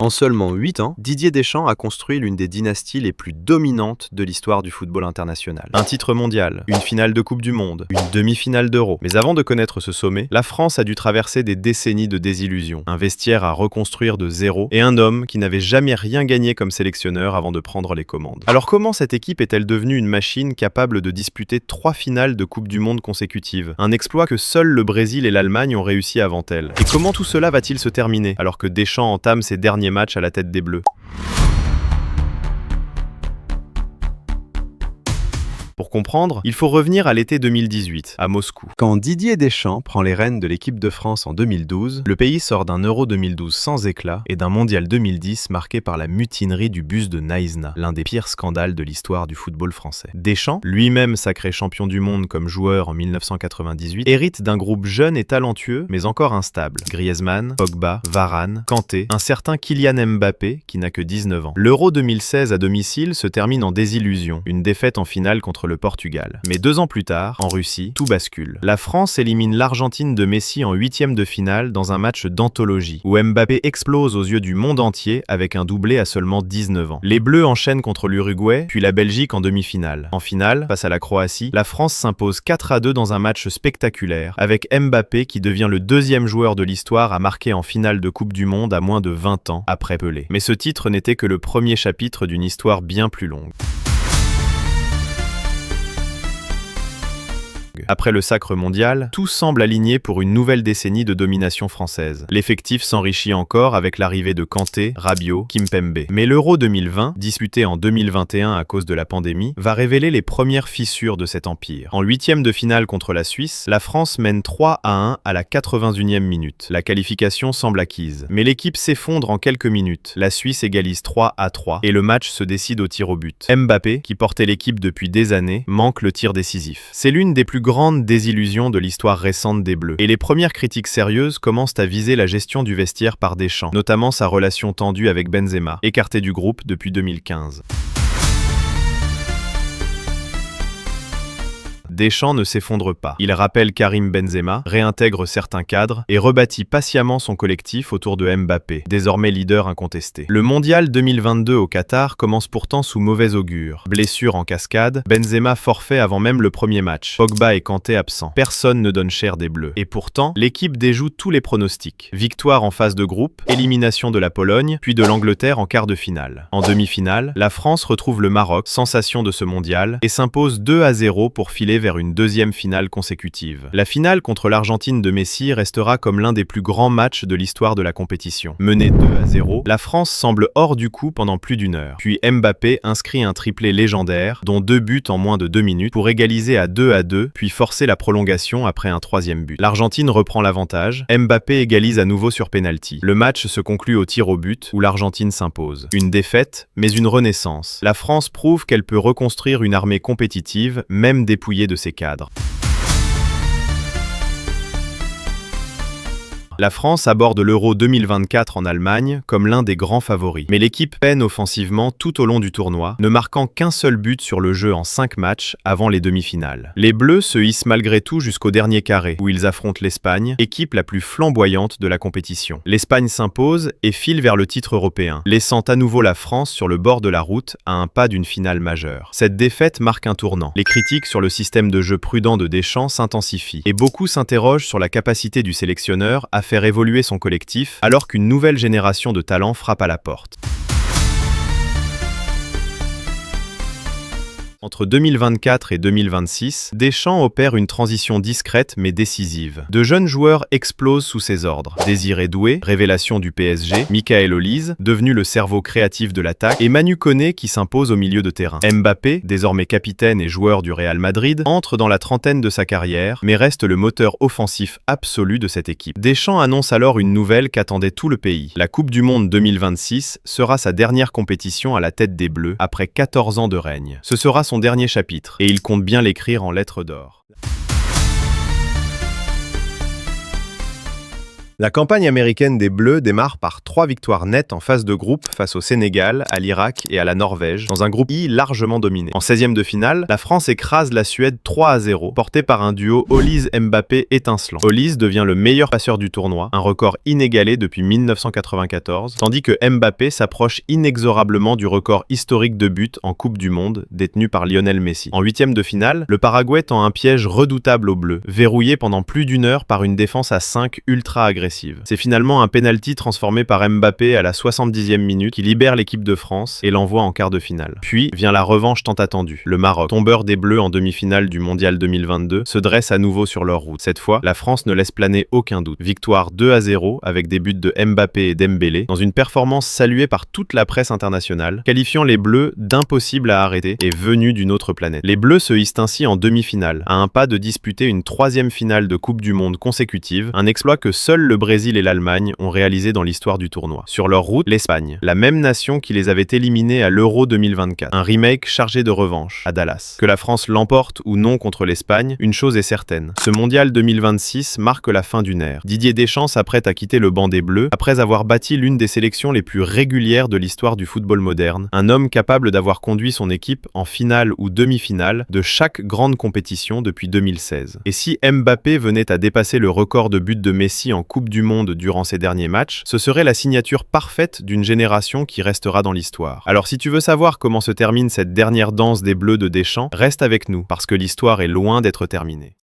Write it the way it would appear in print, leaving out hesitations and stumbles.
En seulement 8 ans, Didier Deschamps a construit l'une des dynasties les plus dominantes de l'histoire du football international. Un titre mondial, une finale de Coupe du Monde, une demi-finale d'Euro. Mais avant de connaître ce sommet, la France a dû traverser des décennies de désillusions, un vestiaire à reconstruire de zéro et un homme qui n'avait jamais rien gagné comme sélectionneur avant de prendre les commandes. Alors comment cette équipe est-elle devenue une machine capable de disputer 3 finales de Coupe du Monde consécutives? Un exploit que seuls le Brésil et l'Allemagne ont réussi avant elle. Et comment tout cela va-t-il se terminer alors que Deschamps entame ses derniers matchs à la tête des Bleus? Pour comprendre, il faut revenir à l'été 2018, à Moscou. Quand Didier Deschamps prend les rênes de l'équipe de France en 2012, le pays sort d'un Euro 2012 sans éclat et d'un Mondial 2010 marqué par la mutinerie du bus de Naïzna, l'un des pires scandales de l'histoire du football français. Deschamps, lui-même sacré champion du monde comme joueur en 1998, hérite d'un groupe jeune et talentueux, mais encore instable. Griezmann, Pogba, Varane, Kanté, un certain Kylian Mbappé qui n'a que 19 ans. L'Euro 2016 à domicile se termine en désillusion, une défaite en finale contre le Portugal. Mais 2 ans plus tard, en Russie, tout bascule. La France élimine l'Argentine de Messi en 8e de finale dans un match d'anthologie, où Mbappé explose aux yeux du monde entier avec un doublé à seulement 19 ans. Les Bleus enchaînent contre l'Uruguay, puis la Belgique en demi-finale. En finale, face à la Croatie, la France s'impose 4-2 dans un match spectaculaire, avec Mbappé qui devient le 2e joueur de l'histoire à marquer en finale de Coupe du Monde à moins de 20 ans après Pelé. Mais ce titre n'était que le premier chapitre d'une histoire bien plus longue. Après le sacre mondial, tout semble aligné pour une nouvelle décennie de domination française. L'effectif s'enrichit encore avec l'arrivée de Kanté, Rabiot, Kimpembe. Mais l'Euro 2020, disputé en 2021 à cause de la pandémie, va révéler les premières fissures de cet empire. En 8e de finale contre la Suisse, la France mène 3-1 à la 81e minute. La qualification semble acquise. Mais l'équipe s'effondre en quelques minutes. La Suisse égalise 3-3 et le match se décide au tir au but. Mbappé, qui portait l'équipe depuis des années, manque le tir décisif. C'est l'une des plus grandes désillusion de l'histoire récente des Bleus. Et les premières critiques sérieuses commencent à viser la gestion du vestiaire par Deschamps, notamment sa relation tendue avec Benzema, écarté du groupe depuis 2015. Deschamps ne s'effondre pas. Il rappelle Karim Benzema, réintègre certains cadres et rebâtit patiemment son collectif autour de Mbappé, désormais leader incontesté. Le mondial 2022 au Qatar commence pourtant sous mauvais augure. Blessure en cascade, Benzema forfait avant même le premier match. Pogba et Kanté absents. Personne ne donne cher des Bleus. Et pourtant, l'équipe déjoue tous les pronostics. Victoire en phase de groupe, élimination de la Pologne, puis de l'Angleterre en quart de finale. En demi-finale, la France retrouve le Maroc, sensation de ce mondial, et s'impose 2-0 pour filer vers une 2e finale consécutive. La finale contre l'Argentine de Messi restera comme l'un des plus grands matchs de l'histoire de la compétition. Menée 2-0, la France semble hors du coup pendant plus d'1 heure. Puis Mbappé inscrit un triplé légendaire, dont 2 buts en moins de 2 minutes, pour égaliser à 2-2, puis forcer la prolongation après un 3e but. L'Argentine reprend l'avantage, Mbappé égalise à nouveau sur pénalty. Le match se conclut au tir au but, où l'Argentine s'impose. Une défaite, mais une renaissance. La France prouve qu'elle peut reconstruire une armée compétitive, même dépouillée de ses cadres. La France aborde l'Euro 2024 en Allemagne comme l'un des grands favoris. Mais l'équipe peine offensivement tout au long du tournoi, ne marquant qu'un seul but sur le jeu en 5 matchs avant les demi-finales. Les Bleus se hissent malgré tout jusqu'au dernier carré, où ils affrontent l'Espagne, équipe la plus flamboyante de la compétition. L'Espagne s'impose et file vers le titre européen, laissant à nouveau la France sur le bord de la route à un pas d'une finale majeure. Cette défaite marque un tournant. Les critiques sur le système de jeu prudent de Deschamps s'intensifient, et beaucoup s'interrogent sur la capacité du sélectionneur à faire évoluer son collectif alors qu'une nouvelle génération de talents frappe à la porte. Entre 2024 et 2026, Deschamps opère une transition discrète mais décisive. De jeunes joueurs explosent sous ses ordres. Désiré Doué, révélation du PSG, Michael Olise, devenu le cerveau créatif de l'attaque, et Manu Koné qui s'impose au milieu de terrain. Mbappé, désormais capitaine et joueur du Real Madrid, entre dans la trentaine de sa carrière, mais reste le moteur offensif absolu de cette équipe. Deschamps annonce alors une nouvelle qu'attendait tout le pays. La Coupe du Monde 2026 sera sa dernière compétition à la tête des Bleus, après 14 ans de règne. Ce sera son dernier chapitre, et il compte bien l'écrire en lettres d'or. La campagne américaine des Bleus démarre par 3 victoires nettes en phase de groupe face au Sénégal, à l'Irak et à la Norvège, dans un groupe I largement dominé. En 16e de finale, la France écrase la Suède 3-0, porté par un duo Holise-Mbappé étincelant. Holise devient le meilleur passeur du tournoi, un record inégalé depuis 1994, tandis que Mbappé s'approche inexorablement du record historique de buts en Coupe du Monde, détenu par Lionel Messi. En 8e de finale, le Paraguay tend un piège redoutable aux Bleus, verrouillé pendant plus d'une heure par une défense à 5 ultra agressive. C'est finalement un penalty transformé par Mbappé à la 70e minute qui libère l'équipe de France et l'envoie en quart de finale. Puis vient la revanche tant attendue. Le Maroc, tombeur des Bleus en demi-finale du Mondial 2022, se dresse à nouveau sur leur route. Cette fois, la France ne laisse planer aucun doute. Victoire 2-0 avec des buts de Mbappé et Dembélé, dans une performance saluée par toute la presse internationale, qualifiant les Bleus d'impossible à arrêter et venus d'une autre planète. Les Bleus se hissent ainsi en demi-finale, à un pas de disputer une 3e finale de Coupe du Monde consécutive, un exploit que seul le Brésil et l'Allemagne ont réalisé dans l'histoire du tournoi. Sur leur route, l'Espagne, la même nation qui les avait éliminés à l'Euro 2024. Un remake chargé de revanche, à Dallas. Que la France l'emporte ou non contre l'Espagne, une chose est certaine. Ce mondial 2026 marque la fin d'une ère. Didier Deschamps s'apprête à quitter le banc des Bleus après avoir bâti l'une des sélections les plus régulières de l'histoire du football moderne. Un homme capable d'avoir conduit son équipe en finale ou demi-finale de chaque grande compétition depuis 2016. Et si Mbappé venait à dépasser le record de buts de Messi en Coupe du Monde durant ces derniers matchs, ce serait la signature parfaite d'une génération qui restera dans l'histoire. Alors si tu veux savoir comment se termine cette dernière danse des Bleus de Deschamps, reste avec nous, parce que l'histoire est loin d'être terminée.